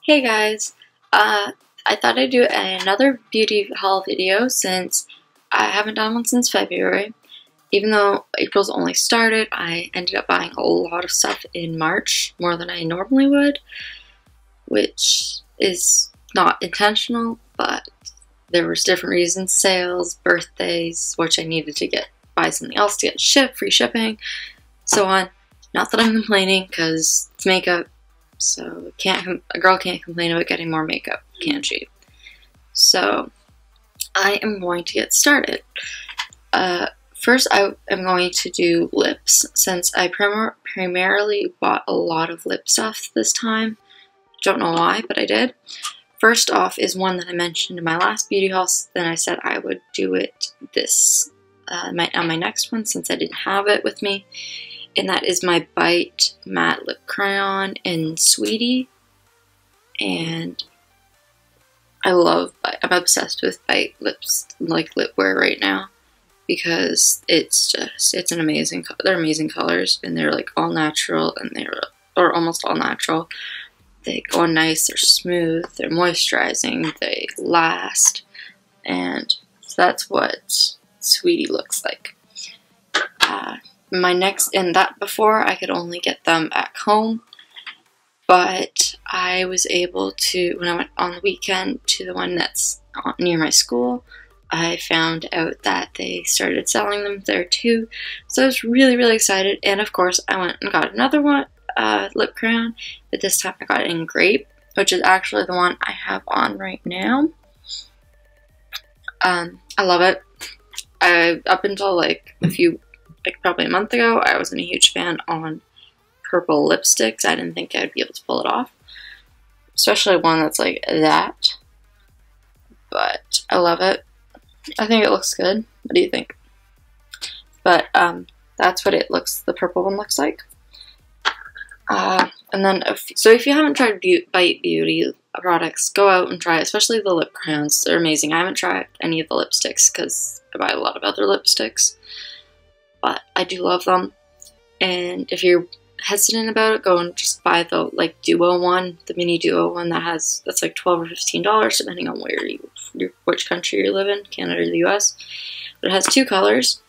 Hey guys, I thought I'd do another beauty haul video since I haven't done one since February. Even though April's only started, I ended up buying a lot of stuff in March, more than I normally would, which is not intentional, but there was different reasons, sales, birthdays, which I needed to buy something else to get shipped, free shipping, so on. Not that I'm complaining, because it's makeup. So a girl can't complain about getting more makeup, can she? So I am going to get started. First, I am going to do lips, since I primarily bought a lot of lip stuff this time. Don't know why, but I did. First off is one that I mentioned in my last beauty haul. Then I said I would do it on my next one, since I didn't have it with me. And that is my Bite Matte Lip Crayon in Sweetie. And I'm obsessed with Bite lips, like lipwear right now, because it's an amazing, they're amazing colors, and they're like all natural, and or almost all natural. They go on nice, they're smooth, they're moisturizing, they last, and that's what Sweetie looks like. Before I could only get them at home, but I was able to, when I went on the weekend to the one that's near my school, I found out that they started selling them there too, so I was really, really excited. And of course I went and got another one, lip crayon, but this time I got it in Grape, which is actually the one I have on right now. I love it. Up until probably a month ago, I wasn't a huge fan on purple lipsticks. I didn't think I'd be able to pull it off, especially one that's like that, but I love it. I think it looks good. What do you think? But that's what the purple one looks like. And then, if you haven't tried Bite Beauty products, go out and try it, especially the lip crayons. They're amazing. I haven't tried any of the lipsticks because I buy a lot of other lipsticks, but I do love them. And if you're hesitant about it, go and just buy the duo one, the mini duo one that's like $12 or $15 depending on which country you live in, Canada or the US. But it has two colors.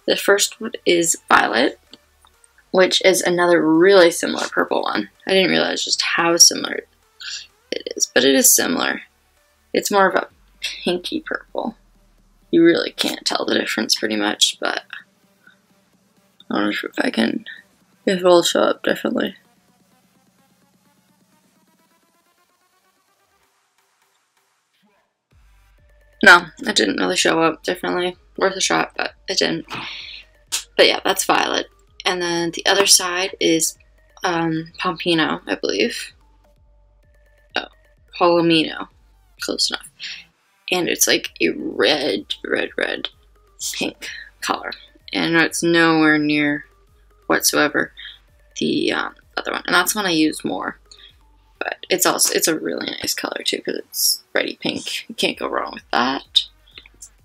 The first one is Violet, which is another really similar purple one. I didn't realize just how similar it is, but it is similar. It's more of a pinky purple. You really can't tell the difference pretty much, but I don't know if it will show up differently. No, it didn't really show up differently. Worth a shot, but it didn't. But yeah, that's Violet. And then the other side is Pompino, I believe. Oh, Palomino. Close enough. And it's like a red pink color. And it's nowhere near whatsoever the other one. And that's one I use more. But it's a really nice color too, because it's reddy pink. You can't go wrong with that.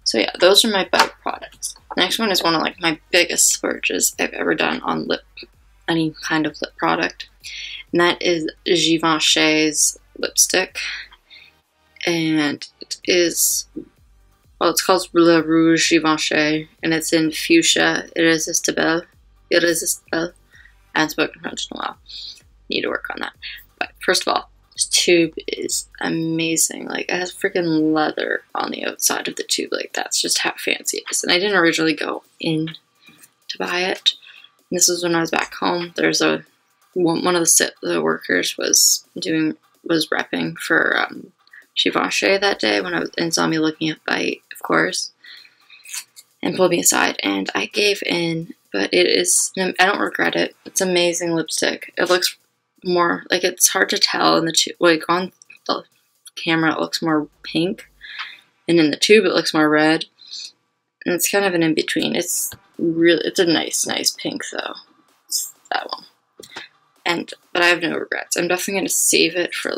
So yeah, those are my Bite products. Next one is one of my biggest splurges I've ever done on any kind of lip product. And that is Givenchy's lipstick. And it is, it's called Le Rouge Givenchy, and it's in Fuchsia Irresistible. I haven't spoken French in a while. Need to work on that. But first of all, this tube is amazing. It has freaking leather on the outside of the tube. That's just how fancy it is. And I didn't originally go in to buy it. And this was when I was back home. There's one of the workers was repping for Givenchy that day and saw me looking at Bite, of course, and pulled me aside, and I gave in. But I don't regret it. It's amazing lipstick. It looks more it's hard to tell in the tube. On the camera it looks more pink, and in the tube it looks more red, and it's kind of an in-between. It's a nice pink though. It's that one. But I have no regrets. I'm definitely going to save it for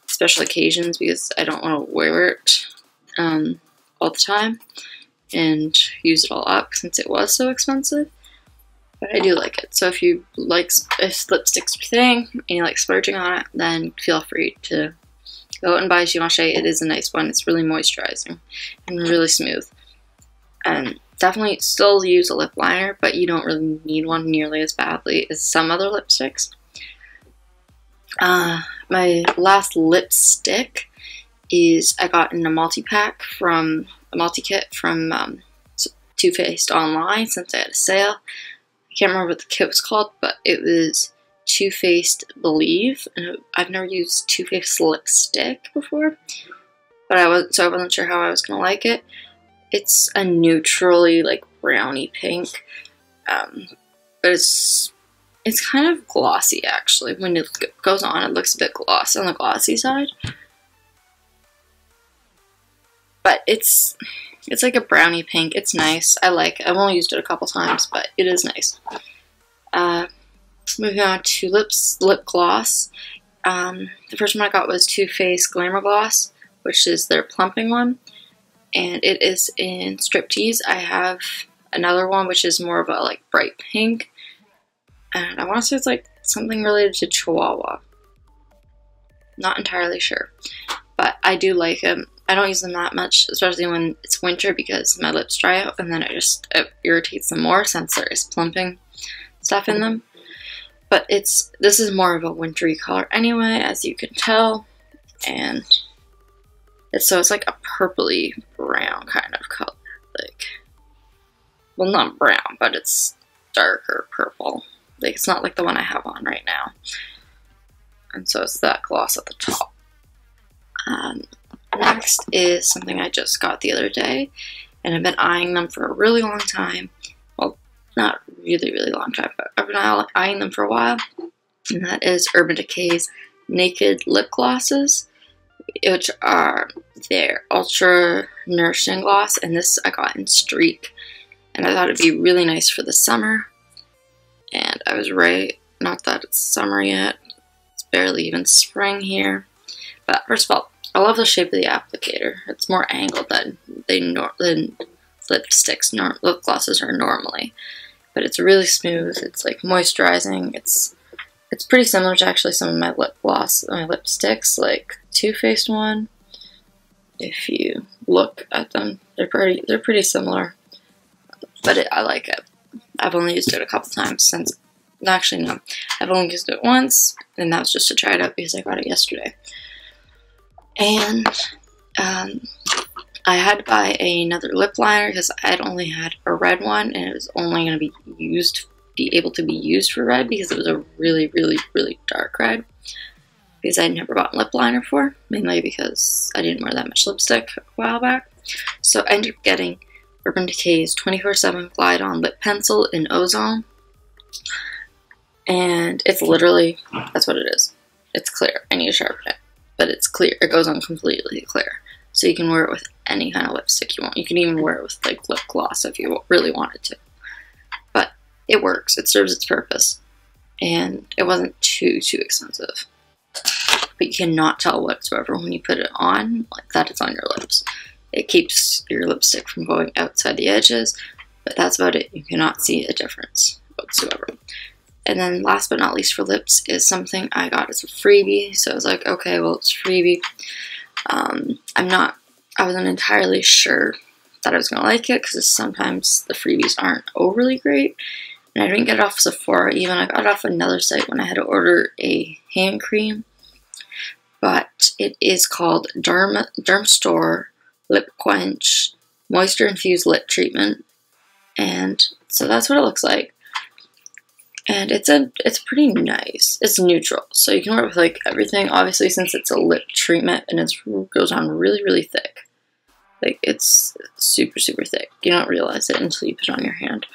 special occasions, because I don't want to wear it all the time and use it all up since it was so expensive. but I do like it. So if you like, if lipstick's your thing and you like splurging on it, then feel free to go out and buy Givenchy. It is a nice one. It's really moisturizing and really smooth. And definitely still use a lip liner, but you don't really need one nearly as badly as some other lipsticks. My last lipstick is I got in a multi-pack from a multi-kit from Too Faced online since I had a sale. I can't remember what the kit was called, but it was Too Faced Believe, and I've never used Too Faced lipstick before, but I wasn't sure how I was gonna like it. It's a neutrally like brownie pink, but it's kind of glossy actually. When it goes on, it looks a bit glossy on the glossy side, but it's like a brownie pink. It's nice. I like it. I've only used it a couple times, but it is nice. Moving on to lip gloss. The first one I got was Too Faced Glamour Gloss, which is their plumping one, and it is in Striptease. I have another one which is more of a like bright pink, and I want to say it's like something related to Chihuahua. Not entirely sure, but I do like them. I don't use them that much, especially when it's winter, because my lips dry out, and then it irritates them more since there is plumping stuff in them. But this is more of a wintry color anyway, as you can tell, and it's like a purpley brown kind of color, like, well, not brown, but it's darker purple. Like, it's not like the one I have on right now, and so it's that gloss at the top. Next is something I just got the other day, and I've been eyeing them for a really long time. Well, not really, really long time, but I've been eyeing them for a while, and that is Urban Decay's Naked Lip Glosses, which are their Ultra Nourishing Gloss, and this I got in Streak, and I thought it'd be really nice for the summer, and I was right. Not that it's summer yet, it's barely even spring here, but first of all, I love the shape of the applicator. It's more angled than lipsticks, lip glosses are normally. But it's really smooth. It's like moisturizing. It's pretty similar to actually some of my lipsticks, like Too Faced one. If you look at them, they're pretty similar. But I like it. I've only used it a couple times since. Actually, no. I've only used it once, and that was just to try it out because I got it yesterday. And I had to buy another lip liner because I had only had a red one, and it was only going to be able to be used for red because it was a really, really, really dark red. Because I'd never bought lip liner before, mainly because I didn't wear that much lipstick a while back. So I ended up getting Urban Decay's 24/7 Glide On Lip Pencil in Ozone. And it's literally, that's what it is. It's clear. I need to sharpen it. But it's clear. It goes on completely clear. So you can wear it with any kind of lipstick you want. You can even wear it with like lip gloss if you really wanted to. But it works. It serves its purpose. And it wasn't too expensive. But you cannot tell whatsoever when you put it on, like that it's on your lips. It keeps your lipstick from going outside the edges, but that's about it. You cannot see a difference whatsoever. And then last but not least for lips is something I got as a freebie. So I was like, okay, well, it's freebie. I wasn't entirely sure that I was going to like it because sometimes the freebies aren't overly great. And I didn't get it off Sephora even. I got it off another site when I had to order a hand cream. But it is called Dermstore Lip Quench Moisture Infused Lip Treatment. And so that's what it looks like. And it's pretty nice. It's neutral, so you can wear it with like everything. Obviously, since it's a lip treatment and it goes on really, really thick. Like it's super, super thick. You don't realize it until you put it on your hand.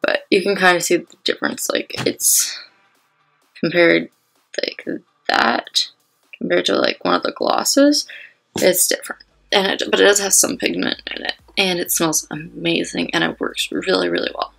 But you can kind of see the difference. Like it's compared like that compared to like one of the glosses. It's different, but it does have some pigment in it, and it smells amazing, and it works really, really well.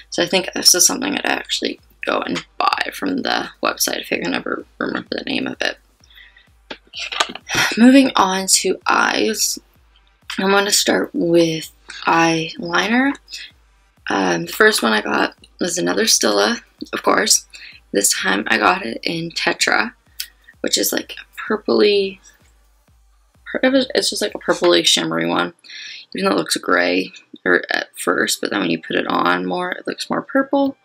So I think this is something I'd actually go and buy from the website if I can ever remember the name of it. Moving on to eyes, I'm going to start with eyeliner. The first one I got was another Stila, of course. This time I got it in Tetra, which is like a purpley, it's just like a purpley shimmery one. Even though it looks gray at first, but then when you put it on more, it looks more purple.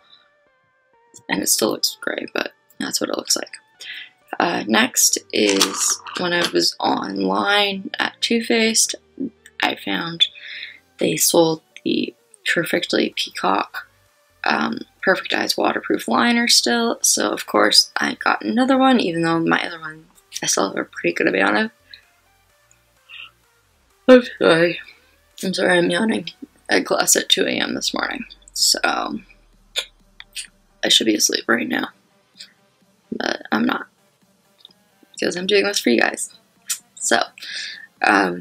And it still looks gray, but that's what it looks like. Next is when I was online at Too Faced, I found they sold the Perfectly Peacock Perfect Eyes waterproof liner still. So of course I got another one, even though my other one I still have a pretty good amount of. I'm sorry, I'm yawning. I had class at 2 a.m. this morning, so I should be asleep right now, but I'm not, because I'm doing this for you guys. So,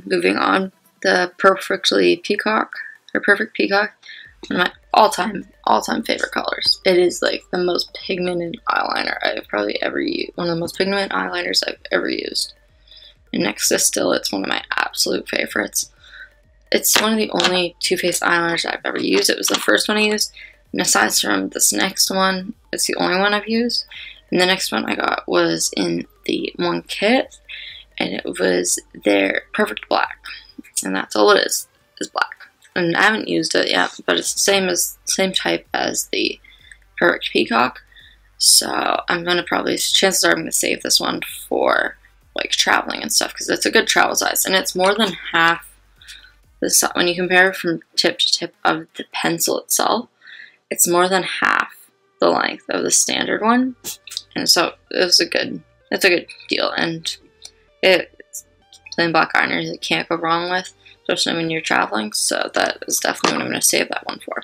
moving on, the Perfectly Peacock, or Perfect Peacock, one of my all-time favorite colors. It is like the most pigmented eyeliner I've probably ever used, one of the most pigmented eyeliners I've ever used. And next to Still, it's one of my absolute favorites. It's one of the only Too Faced eyeliners I've ever used. It was the first one I used, and aside from this next one, it's the only one I've used. And the next one I got was in the one kit, and it was their Perfect Black. And that's all it is black. And I haven't used it yet, but it's the same type as the Perfect Peacock. So I'm gonna chances are I'm gonna save this one for like traveling and stuff, because it's a good travel size, and it's more than half this. When you compare from tip to tip of the pencil itself, it's more than half the length of the standard one, and so it's a good deal. And it's plain black eyeliner that you can't go wrong with, especially when you're traveling. So that is definitely what I'm going to save that one for.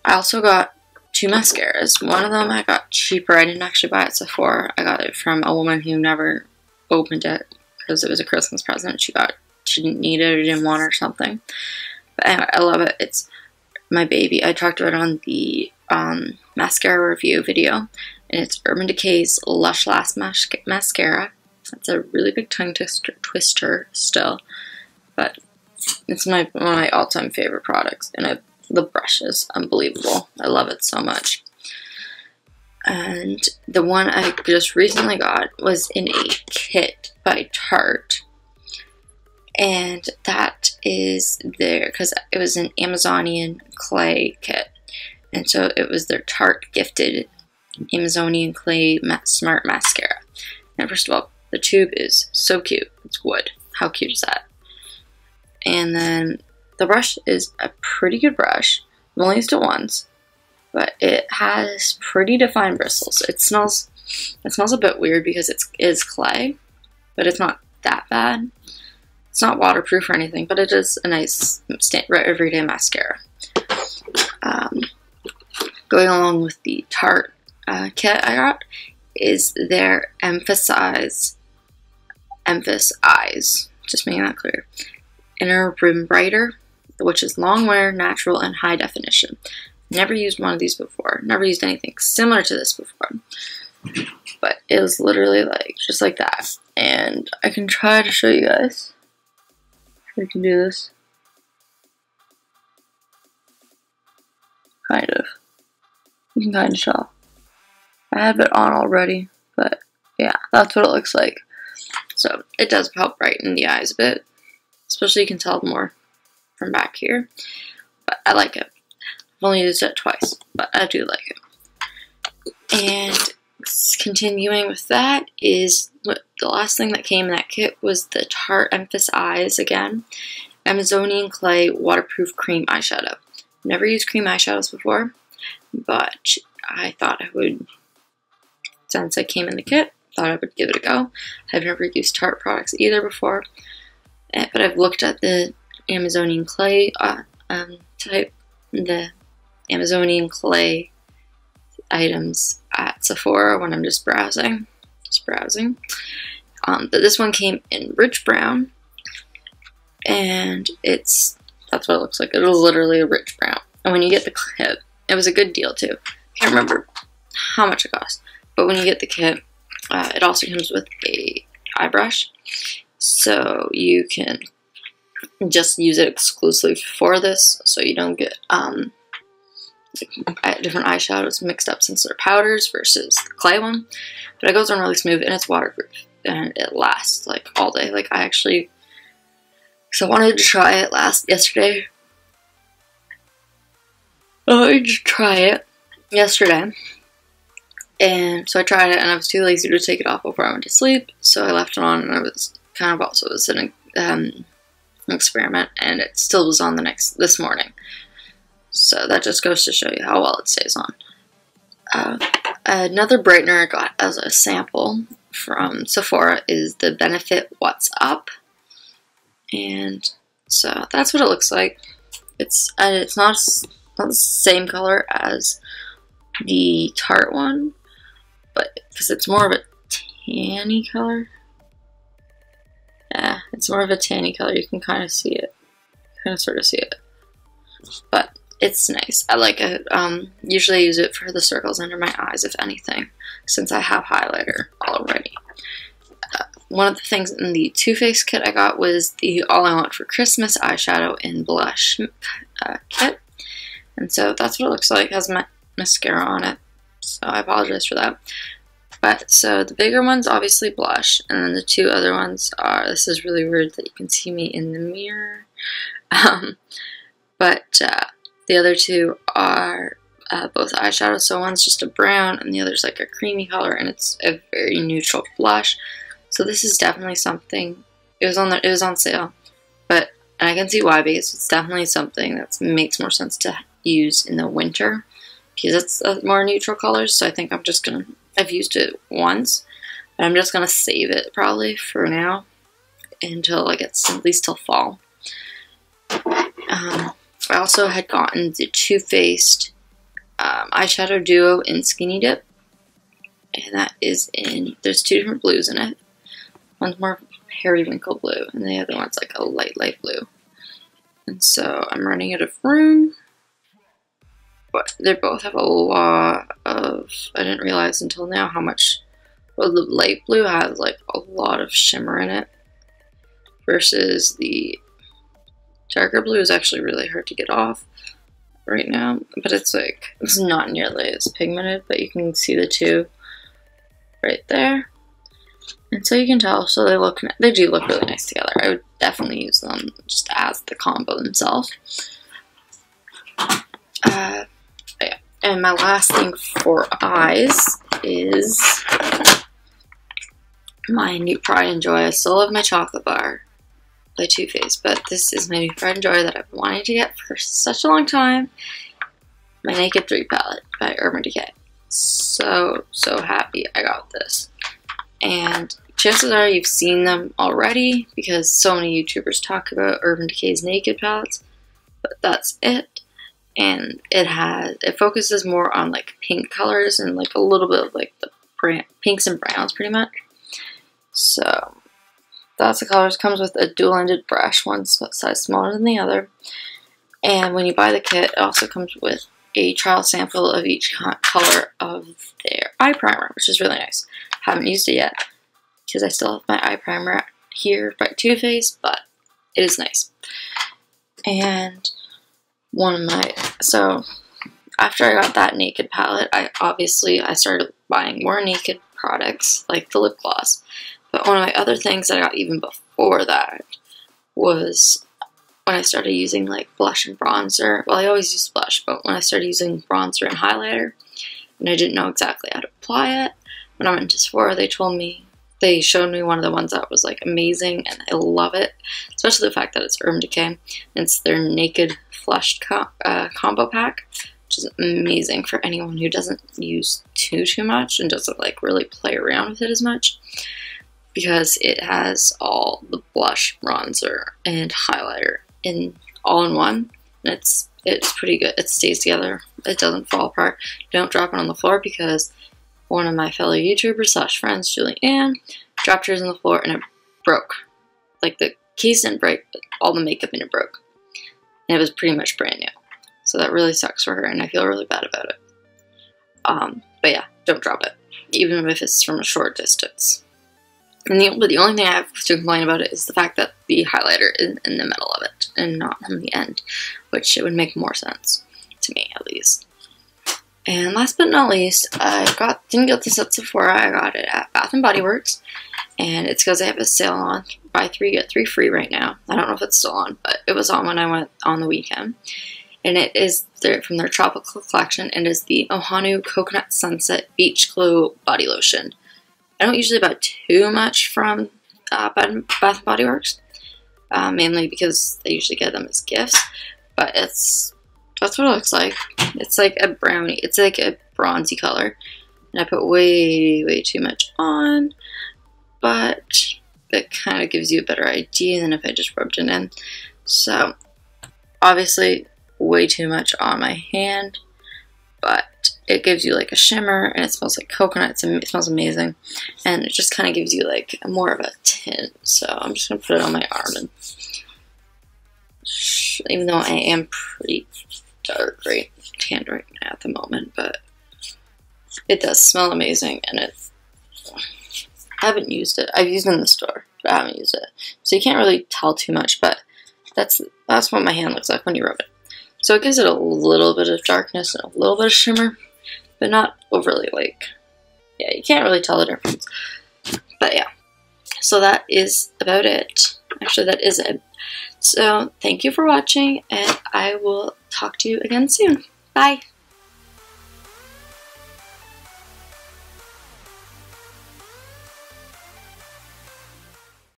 I also got 2 mascaras. One of them I got cheaper. I didn't actually buy it at Sephora. I got it from a woman who never opened it because it was a Christmas present. She didn't need it or didn't want it or something. But anyway, I love it. It's my baby. I talked about it on the mascara review video, and it's Urban Decay's Lush Last Mascara. It's a really big tongue twister still, but it's one of my all-time favorite products, and the brush is unbelievable. I love it so much. And the one I just recently got was in a kit by Tarte, and that is because it was an Amazonian clay kit, and so it was their Tarte gifted Amazonian clay smart mascara. And first of all, the tube is so cute. It's wood. How cute is that? And then the brush is a pretty good brush. I've only used it once, but it has pretty defined bristles. It smells a bit weird because it is clay, but it's not that bad. It's not waterproof or anything, but it is a nice everyday mascara. Going along with the Tarte kit I got is their Emphasize Eyes, just making that clear. Inner Rim Brighter, which is long wear, natural, and high definition. Never used one of these before. Never used anything similar to this before. But it was literally like, just like that. And I can try to show you guys. I can do this. Kind of. You can kind of tell. I have it on already, but yeah, that's what it looks like. So it does help brighten the eyes a bit. Especially you can tell more from back here. But I like it. I've only used it twice, but I do like it. And continuing with that is the last thing that came in that kit was the Tarte Emphasize again. Amazonian Clay Waterproof Cream Eyeshadow. Never used cream eyeshadows before, but I thought I would, since it came in the kit, thought I would give it a go. I've never used Tarte products either before, but I've looked at the Amazonian Clay type, the Amazonian Clay items at Sephora when I'm just browsing. But this one came in Rich Brown, and that's what it looks like. It was literally a rich brown. And when you get the kit, it was a good deal too. Can't remember how much it cost, but when you get the kit, it also comes with a eye brush, so you can just use it exclusively for this, so you don't get different eyeshadows mixed up since they're powders versus the clay one. But it goes on really smooth and it's waterproof and it lasts like all day. Like I actually, so I wanted to try it yesterday. I wanted to try it yesterday. And so I tried it and I was too lazy to take it off before I went to sleep. So I left it on and I was kind of also, it was an experiment and it still was on this morning. So that just goes to show you how well it stays on. Another brightener I got as a sample from Sephora is the Benefit What's Up. And so that's what it looks like. It's not the same color as the Tarte one, but because it's more of a tanny color. Yeah, it's more of a tanny color. You can kind of see it. Kind of sort of see it. But it's nice. I like it. Usually I use it for the circles under my eyes, if anything, since I have highlighter already. One of the things in the Too Faced kit I got was the All I Want for Christmas eyeshadow and blush kit. And so that's what it looks like. It has mascara on it. So I apologize for that. But so the bigger one's obviously blush, and then the two other ones are, this is really weird that you can see me in the mirror. But the other two are both eyeshadows. So one's just a brown and the other's like a creamy color, and it's a very neutral blush. So this is definitely something, it was on sale, but I can see why, because it's definitely something that makes more sense to use in the winter, because it's a more neutral colors. So I think I've used it once, but I'm just gonna save it probably for now until it gets at least till fall. I also had gotten the Too Faced eyeshadow duo in Skinny Dip, and that is there's two different blues in it. One's more periwinkle blue, and the other one's like a light blue. And so I'm running out of room, but they both have a lot of, I didn't realize until now how much, well, the light blue has like a lot of shimmer in it, versus the darker blue is actually really hard to get off right now, but it's not nearly as pigmented, but you can see the two right there. And so you can tell, so they do look really nice together. I would definitely use them just as the combo themselves. Yeah. And my last thing for eyes is my new Pride and Joy. I still love my chocolate bar by Too Faced, but this is my new Pride and Joy that I've been wanting to get for such a long time. My Naked 3 palette by Urban Decay. So happy I got this. And chances are you've seen them already, because so many YouTubers talk about Urban Decay's Naked palettes, but that's it. And it focuses more on like pink colors and like a little bit of like the pinks and browns pretty much. So that's the colors. Comes with a dual-ended brush, one size smaller than the other. And when you buy the kit, it also comes with a trial sample of each color of their eye primer, which is really nice. Haven't used it yet because I still have my eye primer here by Too Faced, but it is nice. And so after I got that Naked palette, I started buying more Naked products, like the lip gloss. But one of my other things that I got even before that was when I started using like blush and bronzer. Well, I always use blush, but when I started using bronzer and highlighter, and I didn't know exactly how to apply it, when I went to Sephora, they showed me one of the ones that was like amazing, and I love it, especially the fact that it's Urban Decay, and it's their Naked Flushed combo pack, which is amazing for anyone who doesn't use too much and doesn't like really play around with it as much, because it has all the blush, bronzer, and highlighter all in one, and it's pretty good. It stays together. It doesn't fall apart. Don't drop it on the floor, because one of my fellow YouTubers / friends, Julie Ann, dropped hers on the floor and it broke. Like the case didn't break, but all the makeup in it broke. And it was pretty much brand new. So that really sucks for her, and I feel really bad about it. But yeah, don't drop it, even if it's from a short distance. And the only thing I have to complain about it is the fact that the highlighter is in the middle of it and not on the end, which it would make more sense to me, at least. And last but not least, didn't get this at Sephora. I got it at Bath and Body Works, and it's because they have a sale on buy 3 get 3 free right now. I don't know if it's still on, but it was on when I went on the weekend. And it is from their tropical collection, and is the Ohana Coconut Sunset Beach Glow Body Lotion. I don't usually buy too much from Bath and Body Works, mainly because they usually get them as gifts. But that's what it looks like. It's like a brownie. It's like a bronzy color, and I put way too much on, but it kind of gives you a better idea than if I just rubbed it in. So obviously way too much on my hand, but it gives you like a shimmer, and it smells like coconut. It smells amazing, and it just kind of gives you like more of a tint. So I'm just gonna put it on my arm, and even though I am pretty dark tanned right now at the moment, but it does smell amazing, and I haven't used it. I've used it in the store, but I haven't used it, so you can't really tell too much. But that's what my hand looks like when you rub it. So it gives it a little bit of darkness and a little bit of shimmer, but not overly yeah, you can't really tell the difference. But yeah, so that is about it. Actually, that is it. So thank you for watching, and I will talk to you again soon. Bye!